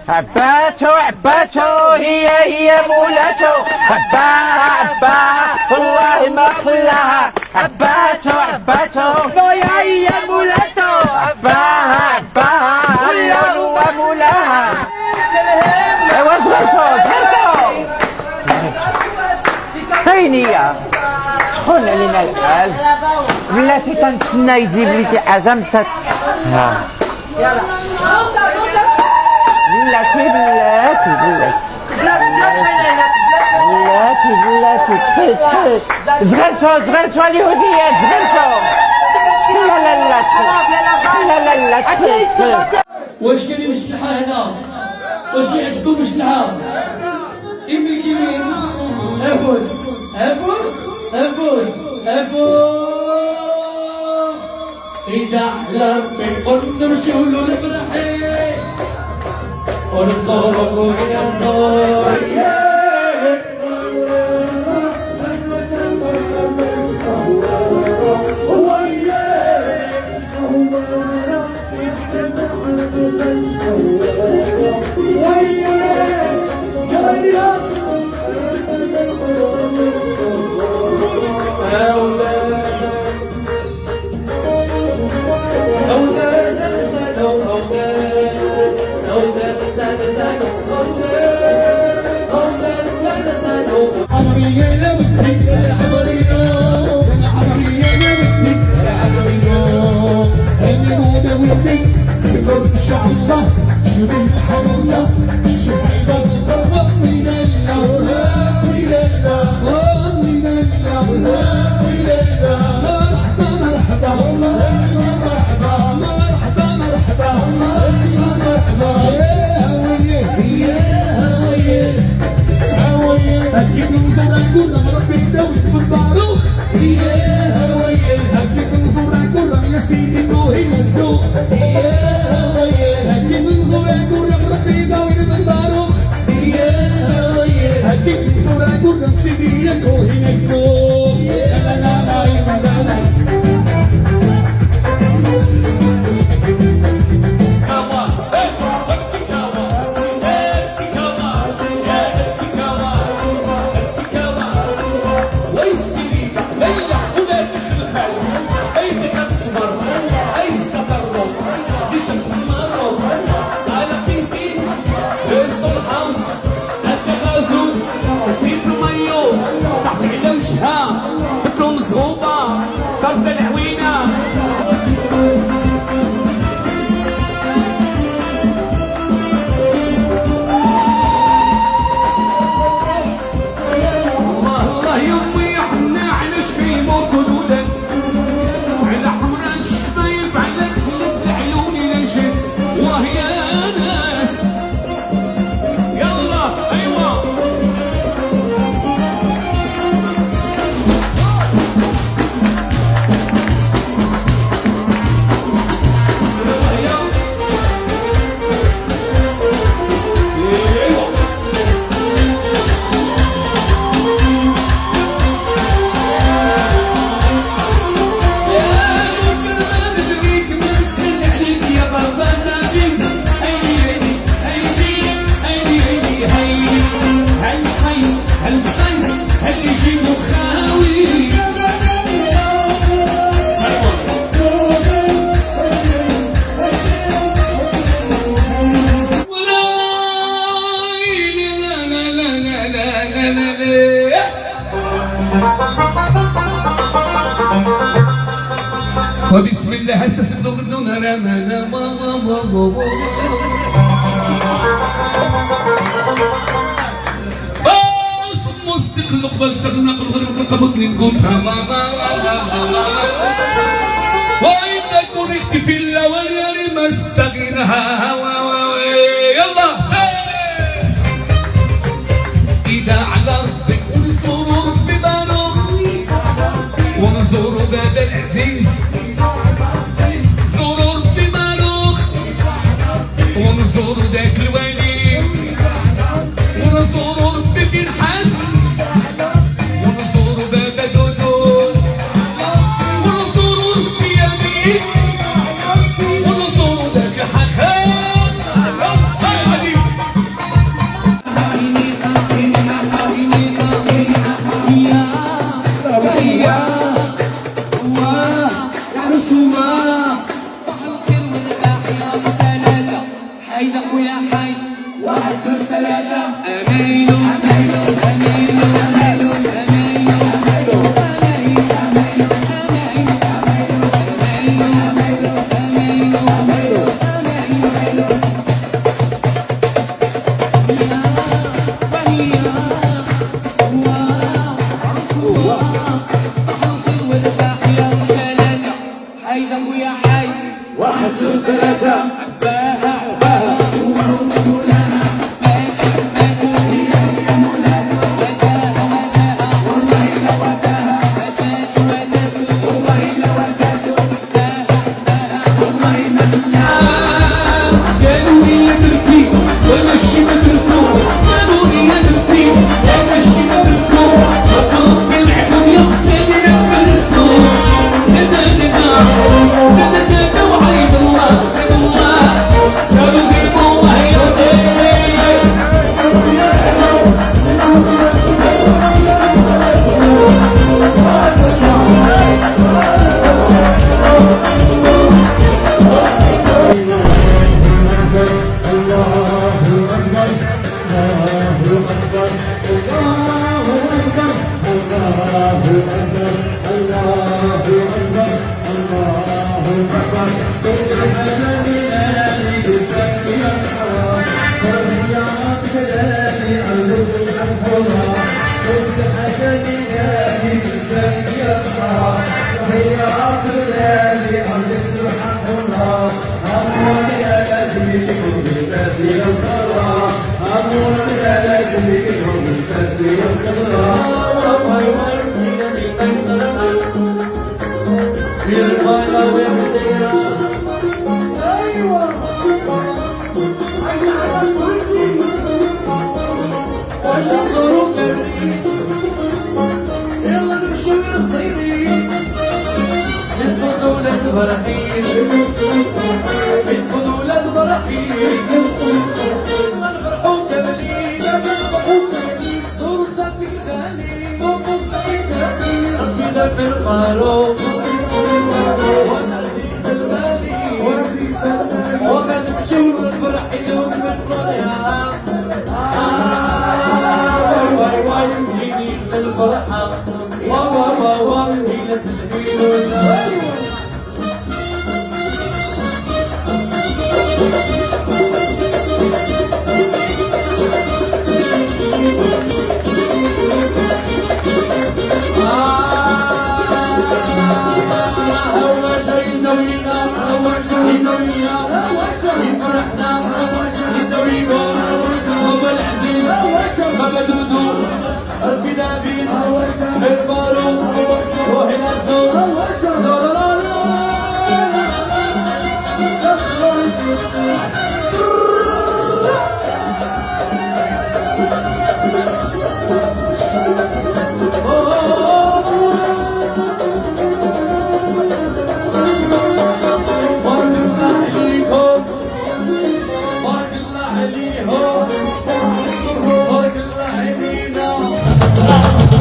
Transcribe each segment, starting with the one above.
عباتو عباتو هي مولاتو عباها والله ما خلاها عباتو هي مولاتو عباها والله مولاها. ايوا زغرتو فين هي؟ شكون علينا الحال؟ بلاتي كنتسنى يجيب لي شي حاجه مشات. بلاتي زغرتو اليهوديات زغرتو. لا تفيت. واش كاين مشلحه هنا؟ واش كيعجبكم مشلحه؟ يملك يمين ابوس إذا على ربي قلت نمشيو له الفرحي ونزورك وإلى نزور وبسم الله حسس بدون رمانا بس مستقل قبل سرنا قبل قبضني نقول تماما وإذا كون اختفي الأول يا ما استغنها يلا إذا على ربك ونزور ببالو ونزور باب العزيز زوروا بمالوخ ونزور ذاك الولي ونزور ببن حس ونزور باب دودو ونزور بيامين ونزور ذاك الحخام هاي عليك حيد اخويا حيد واحد صفر ثلاثة امينو امينو امينو امينو امينو واحد صفر ثلاثة قالوا لي يا درتي وانا شي ما درتو قالوا لي يا درتي وانا شي ما درتو وقف بالعدو يا حسين يا فلتو دا وعيد الله سيد الله سالوا قلب الله يا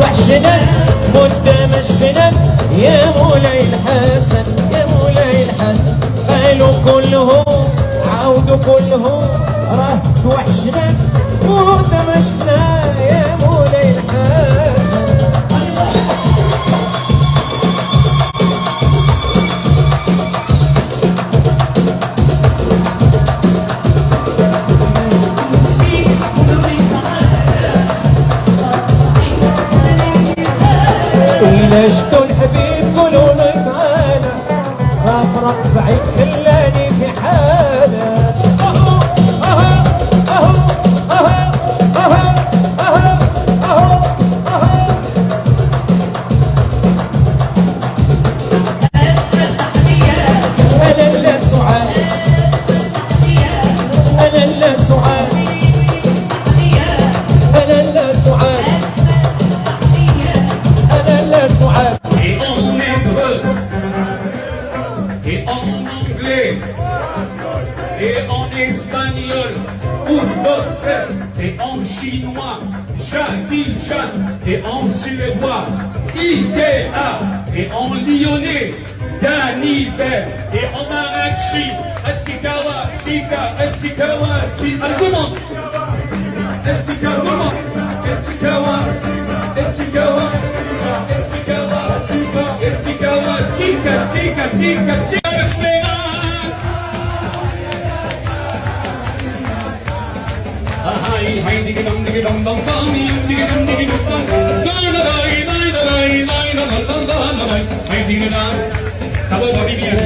وحشنا مدة ما شفنا يا مولاي الحسن يا مولاي الحسن قالوا كلهم عاودوا كلهم راه توحشنا مدة ما شفنا يا مولاي الحسن إلا شتو الحبيب قولوا له تعالى رافرق سعيد خلاني في حالة أهو أهو أهو أهو أهو أهو أهو أنا لا سعاد أنا لا سعاد أنا لا سعاد Et en hébreu, et en anglais, et en espagnol, Oudboster, et en chinois, Jackie Chan, et en suédois, Ikea, et en lyonnais, Danny Bear, et en marachi, Atikawa, اتكاوى القمر اتكاوى اتكاوى اتكاوى اتكاوى تشيكا تشيكا تشيكا تشيكا هاي هاي ديك دم ديك دم دم دم ديك دم ديك دم دم داي داي داي داي داي داي داي داي داي داي داي داي داي